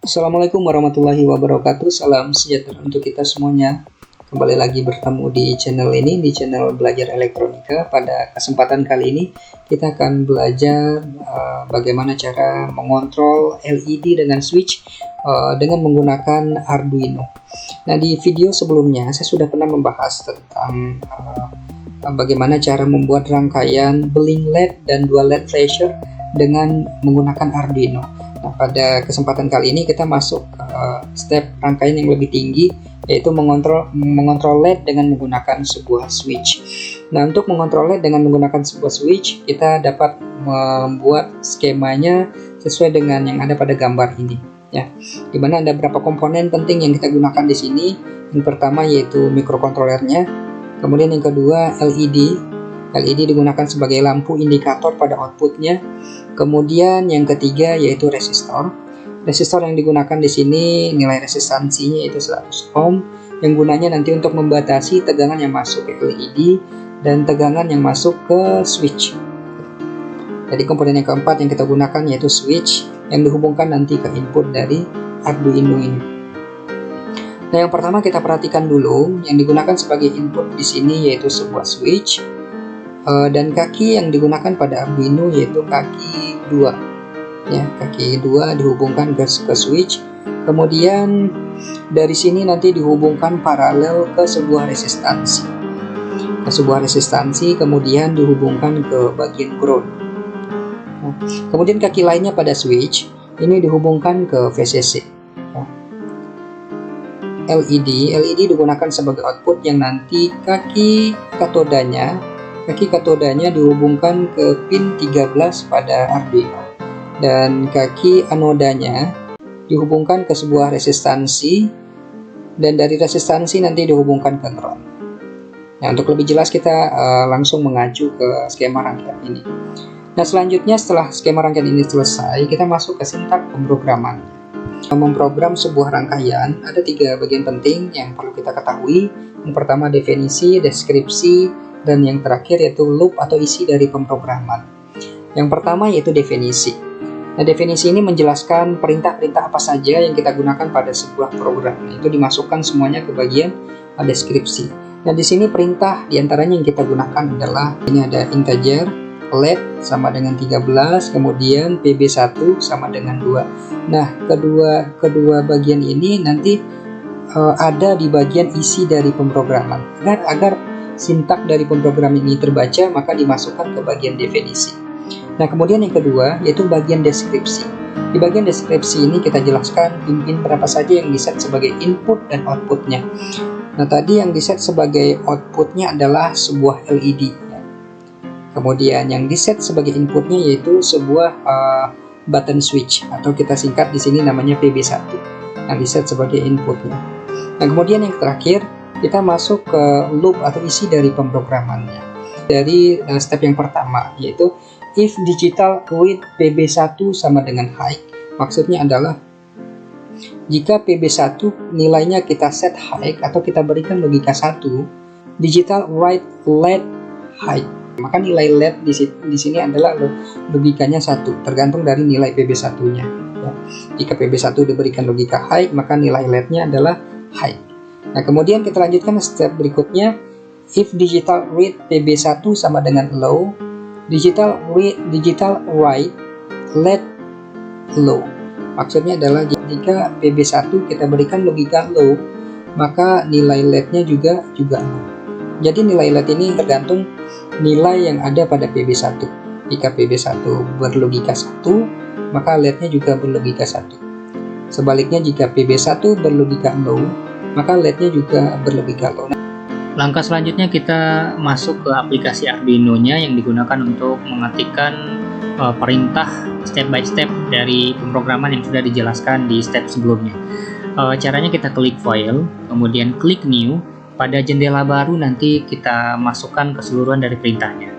Assalamualaikum warahmatullahi wabarakatuh. Salam sejahtera untuk kita semuanya. Kembali lagi bertemu di channel ini, di channel Belajar Elektronika. Pada kesempatan kali ini kita akan belajar bagaimana cara mengontrol LED dengan switch dengan menggunakan Arduino. Nah, di video sebelumnya saya sudah pernah membahas tentang bagaimana cara membuat rangkaian bling LED dan dual LED flasher dengan menggunakan Arduino. Nah, pada kesempatan kali ini kita masuk ke step rangkaian yang lebih tinggi, yaitu mengontrol LED dengan menggunakan sebuah switch. Nah, untuk mengontrol LED dengan menggunakan sebuah switch, kita dapat membuat skemanya sesuai dengan yang ada pada gambar ini, ya. Dimana ada beberapa komponen penting yang kita gunakan di sini. Yang pertama yaitu microcontrollernya, kemudian yang kedua LED. LED digunakan sebagai lampu indikator pada outputnya. Kemudian yang ketiga yaitu resistor. Resistor yang digunakan di sini nilai resistansinya yaitu 100 ohm, yang gunanya nanti untuk membatasi tegangan yang masuk ke LED dan tegangan yang masuk ke switch. Jadi komponen yang keempat yang kita gunakan yaitu switch yang dihubungkan nanti ke input dari Arduino ini. Nah, yang pertama kita perhatikan dulu yang digunakan sebagai input di sini yaitu sebuah switch. Dan kaki yang digunakan pada Arduino yaitu kaki 2, ya, kaki 2 dihubungkan ke switch. Kemudian dari sini nanti dihubungkan paralel ke sebuah resistansi, kemudian dihubungkan ke bagian ground. Nah, kemudian kaki lainnya pada switch ini dihubungkan ke VCC. LED digunakan sebagai output yang nanti kaki katodanya dihubungkan ke pin 13 pada Arduino, dan kaki anodanya dihubungkan ke sebuah resistansi, dan dari resistansi nanti dihubungkan ke ground. Nah, untuk lebih jelas kita langsung mengacu ke skema rangkaian ini. Nah, selanjutnya setelah skema rangkaian ini selesai, kita masuk ke sintak pemrograman. Memprogram sebuah rangkaian ada 3 bagian penting yang perlu kita ketahui. Yang pertama definisi, deskripsi, dan yang terakhir yaitu loop atau isi dari pemrograman. Yang pertama yaitu definisi. Nah, definisi ini menjelaskan perintah-perintah apa saja yang kita gunakan pada sebuah program. Nah, itu dimasukkan semuanya ke bagian deskripsi. Nah, di sini perintah diantaranya yang kita gunakan adalah ini ada integer, LED sama dengan 13, kemudian PB1 sama dengan 2. Nah, kedua bagian ini nanti ada di bagian isi dari pemrograman. Agar sintak dari pemrograman ini terbaca, maka dimasukkan ke bagian definisi. Nah, kemudian yang kedua yaitu bagian deskripsi. Di bagian deskripsi ini kita jelaskan pin-pin berapa saja yang diset sebagai input dan outputnya. Nah, tadi yang diset sebagai outputnya adalah sebuah LED. Kemudian yang diset sebagai inputnya yaitu sebuah button switch, atau kita singkat di sini namanya PB1 yang diset sebagai inputnya. Nah, kemudian yang terakhir kita masuk ke loop atau isi dari pemrogramannya. Dari step yang pertama yaitu if digital read PB1 sama dengan high. Maksudnya adalah jika PB1 nilainya kita set high atau kita berikan logika 1, digital write LED high. Maka nilai LED di sini adalah logikanya 1, tergantung dari nilai PB1-nya. Ya. Jika PB1 diberikan logika high, maka nilai LED-nya adalah high. Nah, kemudian kita lanjutkan step berikutnya. If digital read PB1 sama dengan low, digital write LED low. Maksudnya adalah jika PB1 kita berikan logika low, maka nilai LED-nya juga low. Jadi nilai LED ini tergantung nilai yang ada pada PB1. Jika PB1 berlogika 1, maka LED-nya juga berlogika 1. Sebaliknya jika PB1 berlogika low, maka LED-nya juga berlogika low. Langkah selanjutnya kita masuk ke aplikasi Arduino-nya yang digunakan untuk mengetikkan perintah step by step dari pemrograman yang sudah dijelaskan di step sebelumnya. Caranya kita klik file, kemudian klik new. Pada jendela baru nanti kita masukkan keseluruhan dari perintahnya.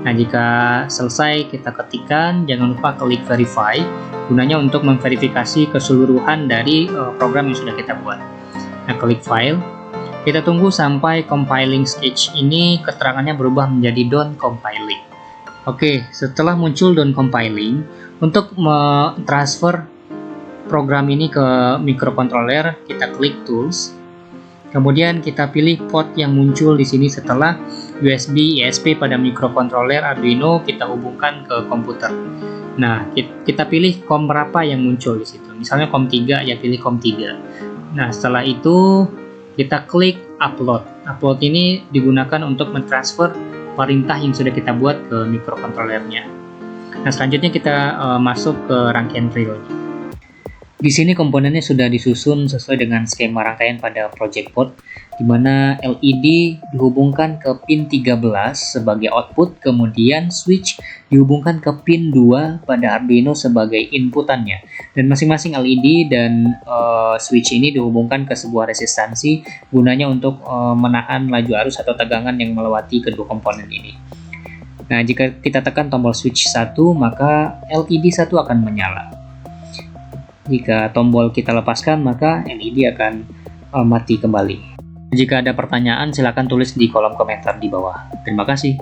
Nah, jika selesai kita ketikkan, jangan lupa klik verify, gunanya untuk memverifikasi keseluruhan dari program yang sudah kita buat. Nah, klik file, kita tunggu sampai compiling sketch ini keterangannya berubah menjadi done compiling. Oke, setelah muncul done compiling, untuk mentransfer program ini ke microcontroller, kita klik Tools. Kemudian kita pilih port yang muncul di sini setelah USB ESP pada microcontroller Arduino kita hubungkan ke komputer. Nah, kita pilih COM berapa yang muncul di situ. Misalnya COM 3, ya pilih COM 3. Nah, setelah itu kita klik Upload. Upload ini digunakan untuk mentransfer perintah yang sudah kita buat ke microcontrollernya. Nah, selanjutnya kita masuk ke rangkaian real-nya. Di sini komponennya sudah disusun sesuai dengan skema rangkaian pada project board, di mana LED dihubungkan ke pin 13 sebagai output, kemudian switch dihubungkan ke pin 2 pada Arduino sebagai inputannya. Dan masing-masing LED dan switch ini dihubungkan ke sebuah resistansi gunanya untuk menahan laju arus atau tegangan yang melewati kedua komponen ini. Nah, jika kita tekan tombol switch 1, maka LED 1 akan menyala. Jika tombol kita lepaskan, maka LED akan mati kembali. Jika ada pertanyaan, silakan tulis di kolom komentar di bawah. Terima kasih.